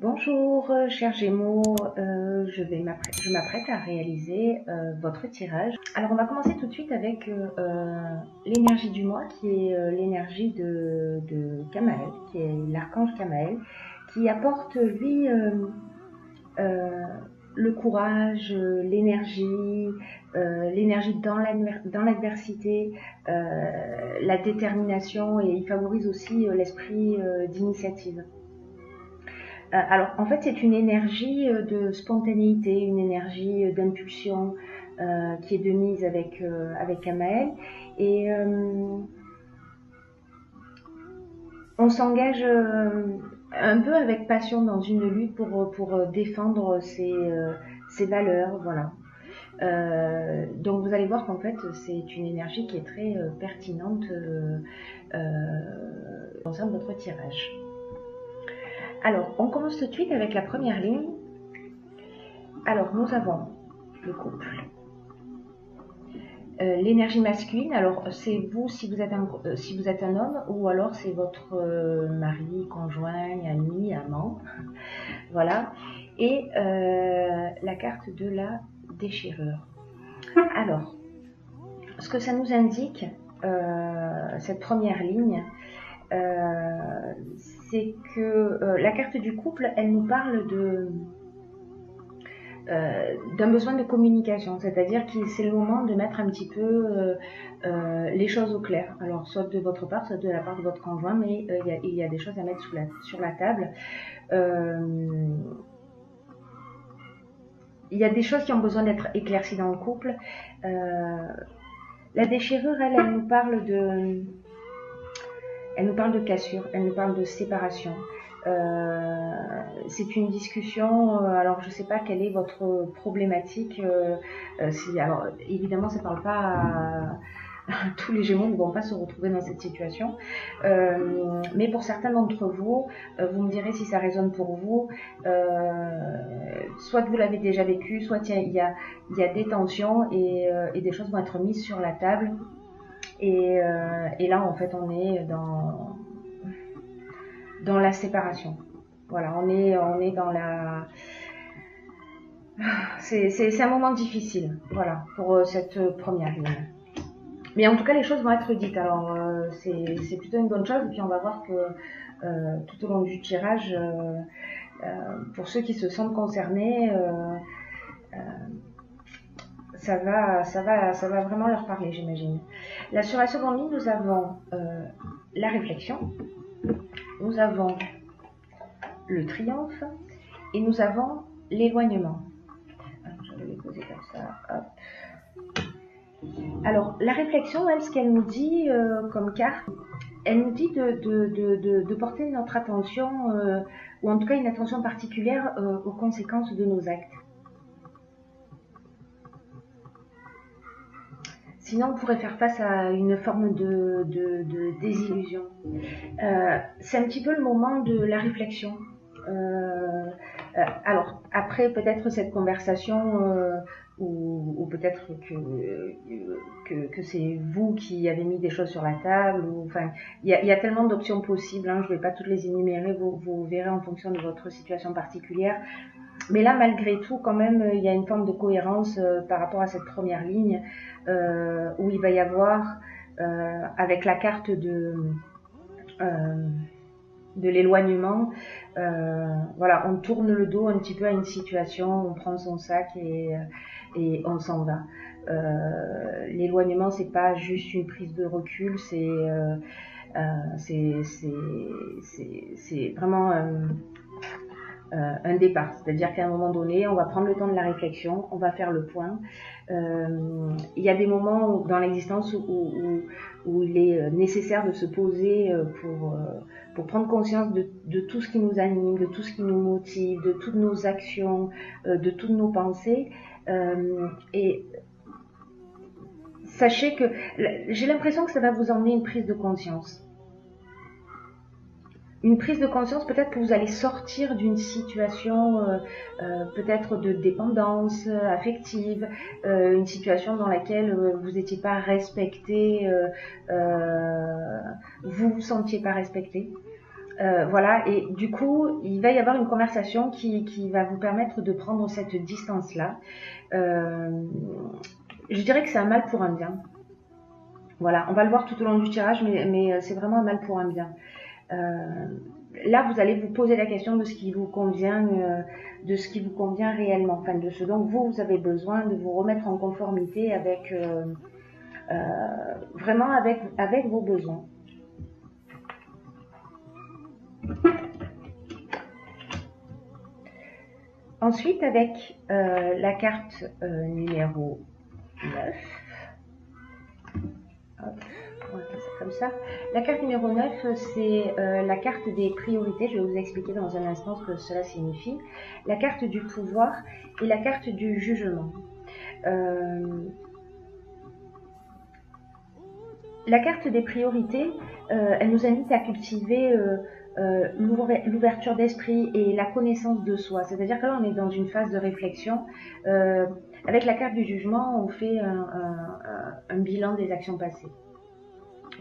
Bonjour, chers Gémeaux, je m'apprête à réaliser votre tirage. Alors on va commencer tout de suite avec l'énergie du mois qui est l'énergie de Kamaël, qui est l'archange Kamaël, qui apporte lui le courage, l'énergie dans l'adversité, la détermination, et il favorise aussi l'esprit d'initiative. Alors, en fait, c'est une énergie de spontanéité, une énergie d'impulsion qui est de mise avec Kamaël. Et on s'engage un peu avec passion dans une lutte pour défendre ses valeurs, voilà. Donc vous allez voir qu'en fait, c'est une énergie qui est très pertinente concerne votre tirage. Alors, on commence tout de suite avec la première ligne. Alors, nous avons le couple. L'énergie masculine, alors c'est vous si vous êtes un homme, ou alors c'est votre mari, conjoint, ami, amant. Voilà. Et la carte de la déchirure. Alors, ce que ça nous indique, cette première ligne, c'est que la carte du couple, elle nous parle d'un besoin de communication, c'est-à-dire que c'est le moment de mettre un petit peu les choses au clair. Alors soit de votre part, soit de la part de votre conjoint, mais il y a des choses à mettre sur la table. Il y a des choses qui ont besoin d'être éclaircies dans le couple. La déchirure, elle nous parle de cassure, elle nous parle de séparation. C'est une discussion, alors je ne sais pas quelle est votre problématique. Alors évidemment, ça ne parle pas tous les Gémeaux ne vont pas se retrouver dans cette situation. Mais pour certains d'entre vous, vous me direz si ça résonne pour vous. Soit vous l'avez déjà vécu, soit il y a des tensions et des choses vont être mises sur la table. Et là, en fait, on est dans la séparation. Voilà, on est dans la... C'est un moment difficile, voilà, pour cette première ligne. Mais en tout cas, les choses vont être dites. Alors, c'est plutôt une bonne chose. Et puis, on va voir que tout au long du tirage, pour ceux qui se sentent concernés, ça va vraiment leur parler, j'imagine. Là, sur la seconde ligne, nous avons la réflexion, nous avons le triomphe et nous avons l'éloignement. Je vais les poser comme ça. Hop. Alors, la réflexion, elle, ce qu'elle nous dit comme carte, elle nous dit de porter notre attention, ou en tout cas une attention particulière aux conséquences de nos actes. Sinon, on pourrait faire face à une forme de désillusion. C'est un petit peu le moment de la réflexion. Alors, après peut-être cette conversation, ou peut-être que c'est vous qui avez mis des choses sur la table. Enfin, il y a tellement d'options possibles, hein, je ne vais pas toutes les énumérer, vous verrez en fonction de votre situation particulière. Mais là, malgré tout, quand même, il y a une forme de cohérence par rapport à cette première ligne, où il va y avoir, avec la carte de l'éloignement, voilà, on tourne le dos un petit peu à une situation, on prend son sac et on s'en va. L'éloignement, c'est pas juste une prise de recul, c'est vraiment un départ, c'est-à-dire qu'à un moment donné, on va prendre le temps de la réflexion, on va faire le point. Il y a des moments dans l'existence où il est nécessaire de se poser pour prendre conscience de tout ce qui nous anime, de tout ce qui nous motive, de toutes nos actions, de toutes nos pensées. Et sachez que j'ai l'impression que ça va vous emmener une prise de conscience. Une prise de conscience, peut-être que vous allez sortir d'une situation peut-être de dépendance affective, une situation dans laquelle vous n'étiez pas respecté, vous sentiez pas respecté. Voilà, et du coup, il va y avoir une conversation qui va vous permettre de prendre cette distance-là. Je dirais que c'est un mal pour un bien. Voilà, on va le voir tout au long du tirage, mais c'est vraiment un mal pour un bien. Là, vous allez vous poser la question de ce qui vous convient, réellement, enfin de ce dont vous avez besoin, de vous remettre en conformité avec vraiment avec vos besoins. Ensuite, avec la carte numéro 9, hop, on va faire ça comme ça. La carte numéro 9, c'est la carte des priorités. Je vais vous expliquer dans un instant ce que cela signifie. La carte du pouvoir et la carte du jugement. La carte des priorités, elle nous invite à cultiver l'ouverture d'esprit et la connaissance de soi. C'est-à-dire que là, on est dans une phase de réflexion. Avec la carte du jugement, on fait un bilan des actions passées.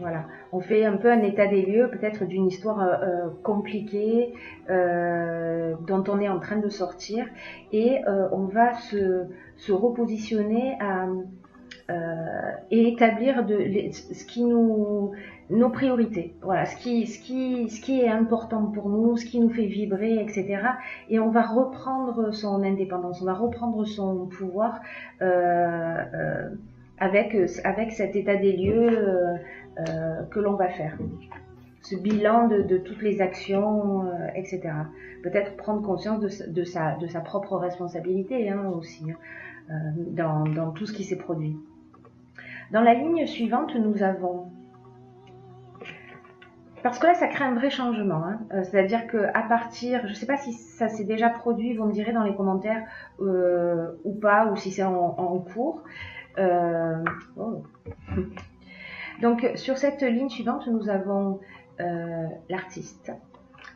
Voilà, on fait un peu un état des lieux, peut-être d'une histoire compliquée dont on est en train de sortir, et on va se repositionner et établir nos priorités, voilà, ce qui est important pour nous, ce qui nous fait vibrer, etc. Et on va reprendre son indépendance, on va reprendre son pouvoir avec cet état des lieux que l'on va faire. Ce bilan de toutes les actions, etc. Peut-être prendre conscience de sa propre responsabilité aussi, dans tout ce qui s'est produit. Dans la ligne suivante, nous avons... Parce que là, ça crée un vrai changement. C'est-à-dire qu'à partir... Je ne sais pas si ça s'est déjà produit, vous me direz dans les commentaires ou pas, ou si c'est en cours. Donc, sur cette ligne suivante, nous avons l'artiste,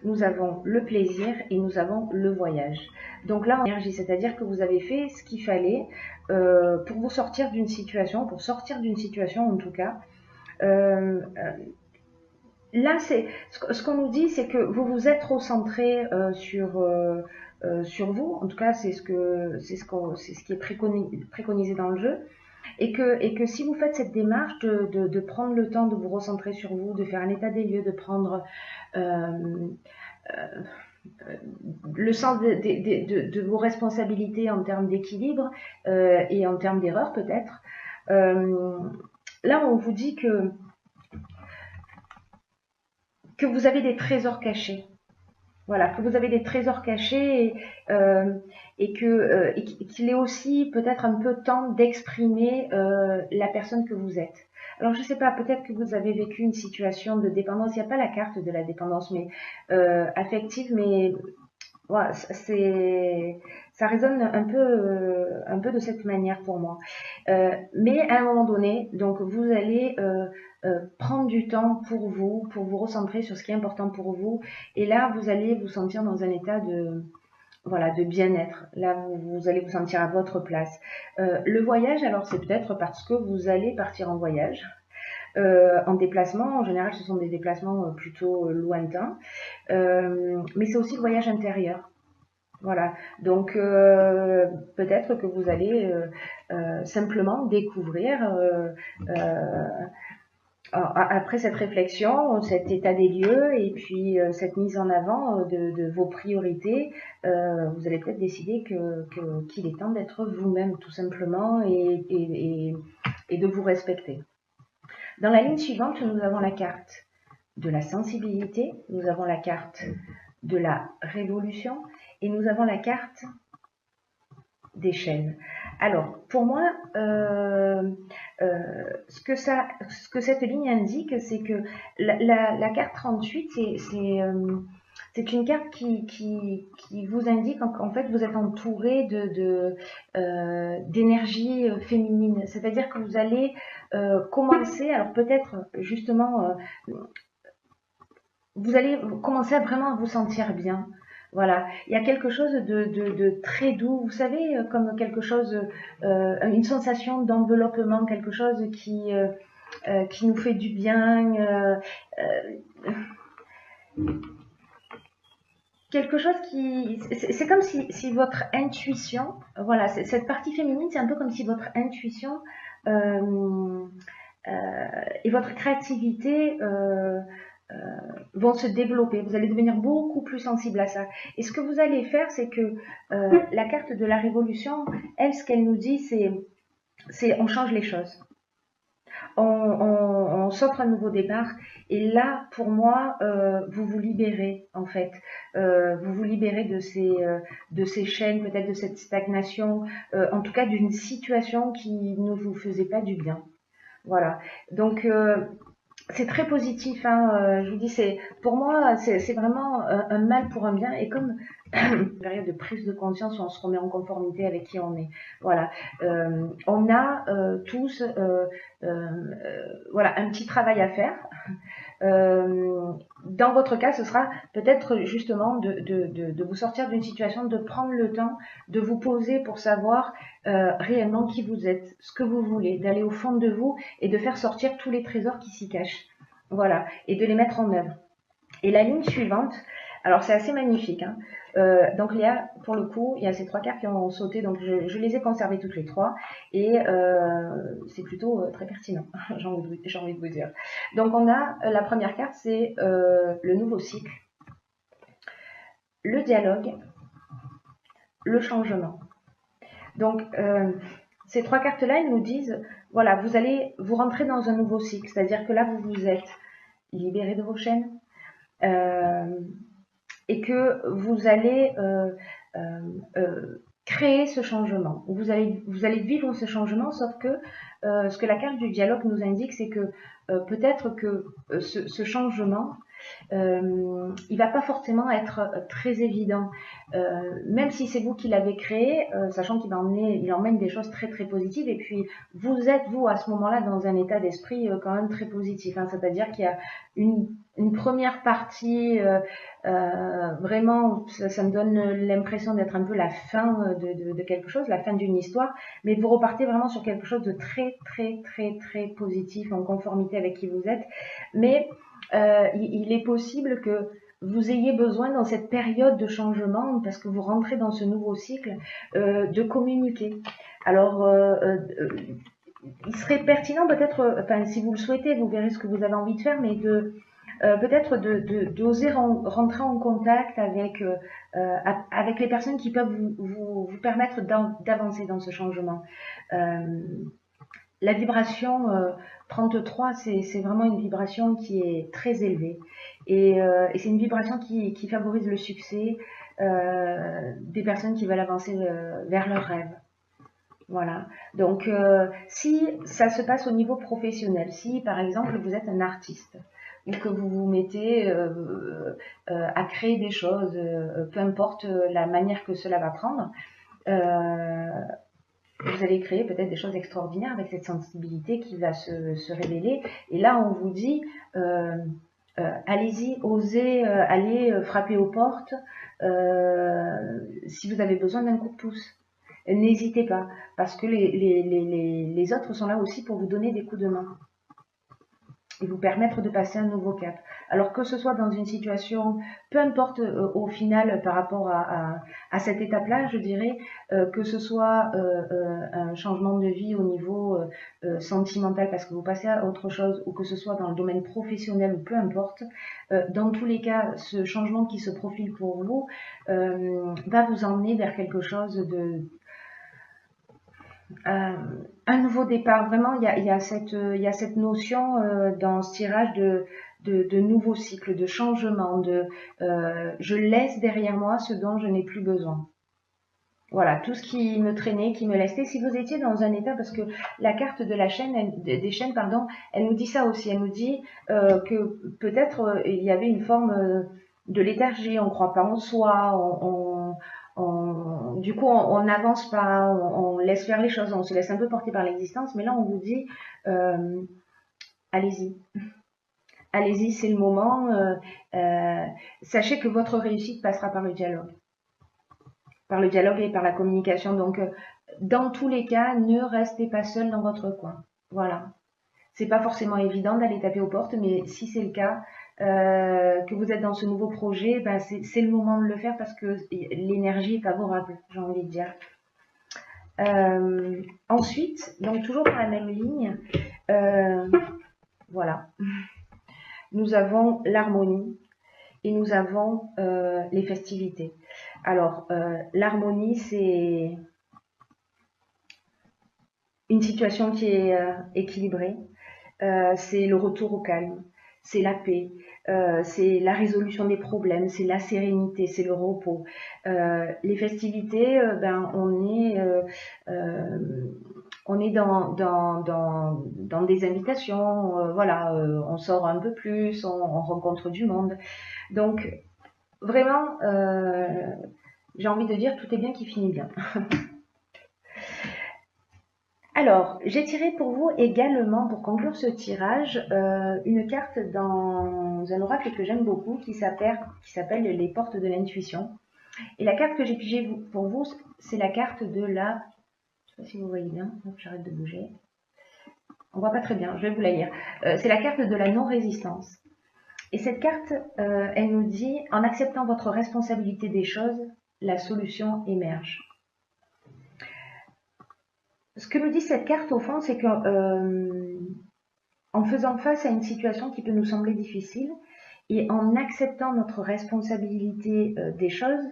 nous avons le plaisir et nous avons le voyage. Donc là, en énergie, c'est-à-dire que vous avez fait ce qu'il fallait pour vous sortir d'une situation, en tout cas. Là, ce qu'on nous dit, c'est que vous vous êtes recentré sur vous. En tout cas, c'est ce qui est préconisé dans le jeu. Et que si vous faites cette démarche de prendre le temps de vous recentrer sur vous, de faire un état des lieux, de prendre le sens de vos responsabilités en termes d'équilibre et en termes d'erreur peut-être, là on vous dit que vous avez des trésors cachés. Voilà, que vous avez des trésors cachés et qu'il est aussi peut-être un peu temps d'exprimer la personne que vous êtes. Alors je ne sais pas, peut-être que vous avez vécu une situation de dépendance, il n'y a pas la carte de la dépendance mais affective, mais voilà, ça résonne un peu de cette manière pour moi. Mais à un moment donné, donc vous allez prendre du temps pour vous recentrer sur ce qui est important pour vous. Et là, vous allez vous sentir dans un état de bien-être. Là, vous allez vous sentir à votre place. Le voyage, alors c'est peut-être parce que vous allez partir en voyage. En déplacement, en général, ce sont des déplacements plutôt lointains. Mais c'est aussi le voyage intérieur. Voilà, donc peut-être que vous allez simplement découvrir, après cette réflexion, cet état des lieux et puis cette mise en avant de vos priorités, vous allez peut-être décider qu'il est temps d'être vous-même tout simplement et de vous respecter. Dans la ligne suivante, nous avons la carte de la sensibilité, nous avons la carte de la révolution et nous avons la carte des chaînes. Alors, pour moi, ce que cette ligne indique, c'est que la carte 38, c'est une carte qui vous indique qu'en fait vous êtes entouré d'énergie féminine. C'est-à-dire que vous allez commencer, alors peut-être justement, vous allez commencer à vraiment vous sentir bien. Voilà, il y a quelque chose de très doux, vous savez, comme quelque chose, une sensation d'enveloppement, quelque chose qui nous fait du bien. quelque chose qui... C'est comme si votre intuition, voilà, cette partie féminine, c'est un peu comme si votre intuition euh, et votre créativité euh, vont se développer. Vous allez devenir beaucoup plus sensible à ça. Et ce que vous allez faire, c'est que la carte de la révolution, elle, ce qu'elle nous dit, c'est on change les choses. On s'offre un nouveau départ. Et là, pour moi, vous vous libérez, en fait. Vous vous libérez de ces chaînes, peut-être de cette stagnation, en tout cas d'une situation qui ne vous faisait pas du bien. Voilà. Donc, c'est très positif, hein, je vous dis, pour moi, c'est vraiment un mal pour un bien. Et comme une période de prise de conscience où on se remet en conformité avec qui on est. Voilà. On a tous voilà, un petit travail à faire. Dans votre cas, ce sera peut-être justement de vous sortir d'une situation, de prendre le temps de vous poser pour savoir réellement qui vous êtes, ce que vous voulez, d'aller au fond de vous et de faire sortir tous les trésors qui s'y cachent. Voilà, et de les mettre en œuvre. Et la ligne suivante, alors c'est assez magnifique, hein. Donc Léa, pour le coup, il y a ces 3 cartes qui ont sauté, donc je les ai conservées toutes les 3, et c'est plutôt très pertinent, j'ai envie de vous dire. Donc on a la première carte, c'est le nouveau cycle, le dialogue, le changement. Donc ces 3 cartes-là, elles nous disent, voilà, vous allez vous rentrer dans un nouveau cycle, c'est-à-dire que là, vous vous êtes libéré de vos chaînes, et que vous allez créer ce changement. Vous allez vivre ce changement, sauf que ce que la carte du dialogue nous indique, c'est que peut-être que ce changement, il va pas forcément être très évident, même si c'est vous qui l'avez créé, sachant qu'il emmène des choses très très positives. Et puis vous êtes vous à ce moment-là dans un état d'esprit quand même très positif, hein, c'est-à-dire qu'il y a une première partie vraiment, ça me donne l'impression d'être un peu la fin de quelque chose, la fin d'une histoire, mais vous repartez vraiment sur quelque chose de très très très très positif, en conformité avec qui vous êtes. Mais il est possible que vous ayez besoin dans cette période de changement, parce que vous rentrez dans ce nouveau cycle, de communiquer. Alors, il serait pertinent peut-être, enfin si vous le souhaitez, vous verrez ce que vous avez envie de faire, mais peut-être d'oser rentrer en contact avec les personnes qui peuvent vous permettre d'avancer dans ce changement. La vibration 33, c'est vraiment une vibration qui est très élevée. Et c'est une vibration qui favorise le succès des personnes qui veulent avancer vers leurs rêves. Voilà. Donc, si ça se passe au niveau professionnel, si par exemple vous êtes un artiste ou que vous vous mettez à créer des choses, peu importe la manière que cela va prendre, vous allez créer peut-être des choses extraordinaires avec cette sensibilité qui va se révéler. Et là, on vous dit, allez-y, osez aller frapper aux portes si vous avez besoin d'un coup de pouce. N'hésitez pas, parce que les autres sont là aussi pour vous donner des coups de main et vous permettre de passer un nouveau cap. Alors que ce soit dans une situation, peu importe au final par rapport à cette étape-là, je dirais, que ce soit un changement de vie au niveau sentimental parce que vous passez à autre chose, ou que ce soit dans le domaine professionnel ou peu importe, dans tous les cas, ce changement qui se profile pour vous va vous emmener vers quelque chose de un nouveau départ. Vraiment, il y a cette notion dans ce tirage de nouveau cycle, de changement, je laisse derrière moi ce dont je n'ai plus besoin. Voilà, tout ce qui me traînait, qui me laissait. Si vous étiez dans un état, parce que la carte de la chaîne, des chaînes, pardon, elle nous dit ça aussi. Elle nous dit que peut-être il y avait une forme de léthargie, on croit pas en soi, du coup, on n'avance pas, on laisse faire les choses, on se laisse un peu porter par l'existence. Mais là, on vous dit, allez-y. Allez-y, c'est le moment. Sachez que votre réussite passera par le dialogue. Par le dialogue et par la communication. Donc, dans tous les cas, ne restez pas seul dans votre coin. Voilà. C'est pas forcément évident d'aller taper aux portes, mais si c'est le cas, que vous êtes dans ce nouveau projet, ben c'est le moment de le faire parce que l'énergie est favorable, j'ai envie de dire. Ensuite, donc toujours dans la même ligne, voilà, nous avons l'harmonie et nous avons les festivités. Alors, l'harmonie, c'est une situation qui est équilibrée, c'est le retour au calme, c'est la paix, c'est la résolution des problèmes, c'est la sérénité, c'est le repos. Les festivités, ben, on est dans des invitations, voilà, on sort un peu plus, on rencontre du monde. Donc, vraiment, j'ai envie de dire, tout est bien qui finit bien. Alors, j'ai tiré pour vous également, pour conclure ce tirage, une carte dans un oracle que j'aime beaucoup qui s'appelle les portes de l'intuition. Et la carte que j'ai pigée pour vous, c'est la carte de la... Je ne sais pas si vous voyez bien, j'arrête de bouger. On voit pas très bien, je vais vous la lire. C'est la carte de la non-résistance. Et cette carte, elle nous dit, en acceptant votre responsabilité des choses, la solution émerge. Ce que nous dit cette carte, au fond, c'est que en faisant face à une situation qui peut nous sembler difficile et en acceptant notre responsabilité des choses,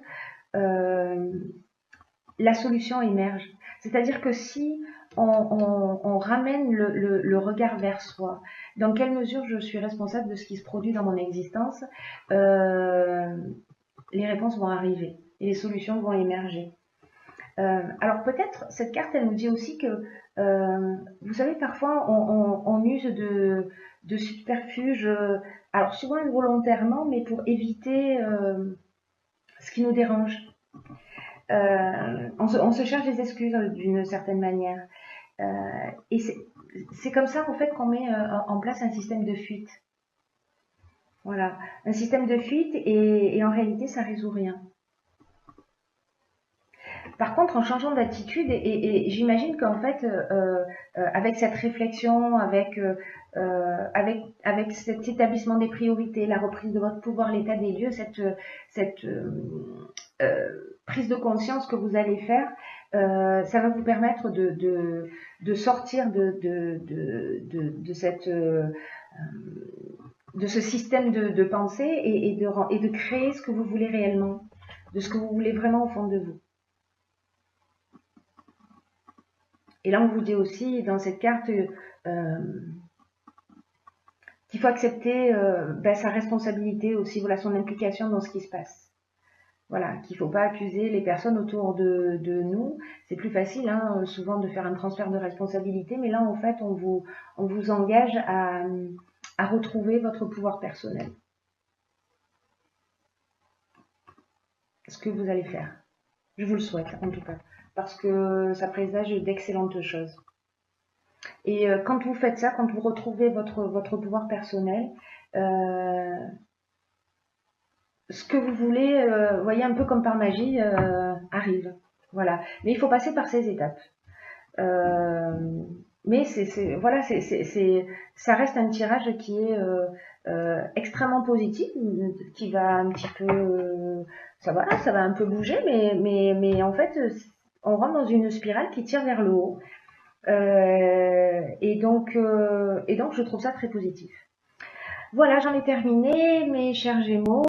la solution émerge. C'est-à-dire que si on ramène le regard vers soi, dans quelle mesure je suis responsable de ce qui se produit dans mon existence, les réponses vont arriver et les solutions vont émerger. Alors peut-être cette carte elle nous dit aussi que vous savez parfois on use de subterfuges, alors souvent involontairement mais pour éviter ce qui nous dérange. On se cherche des excuses d'une certaine manière et c'est comme ça en fait qu'on met en place un système de fuite. Voilà, un système de fuite et en réalité ça résout rien. Par contre, en changeant d'attitude, et j'imagine qu'en fait, avec cette réflexion, avec cet établissement des priorités, la reprise de votre pouvoir, l'état des lieux, cette prise de conscience que vous allez faire, ça va vous permettre de sortir de ce système de pensée et de créer ce que vous voulez réellement, de ce que vous voulez vraiment au fond de vous. Et là, on vous dit aussi dans cette carte qu'il faut accepter sa responsabilité aussi, voilà, son implication dans ce qui se passe. Voilà, qu'il ne faut pas accuser les personnes autour de nous. C'est plus facile, hein, souvent, de faire un transfert de responsabilité, mais là, en fait, on vous engage à retrouver votre pouvoir personnel. Ce que vous allez faire. Je vous le souhaite, en tout cas, parce que ça présage d'excellentes choses. Et quand vous faites ça, quand vous retrouvez votre pouvoir personnel, ce que vous voulez, voyez, un peu comme par magie, arrive. Voilà. Mais il faut passer par ces étapes. Mais voilà, ça reste un tirage qui est extrêmement positif, qui va un petit peu, ça va un peu bouger, mais en fait, on rentre dans une spirale qui tire vers le haut. Et donc, je trouve ça très positif. Voilà, j'en ai terminé, mes chers Gémeaux.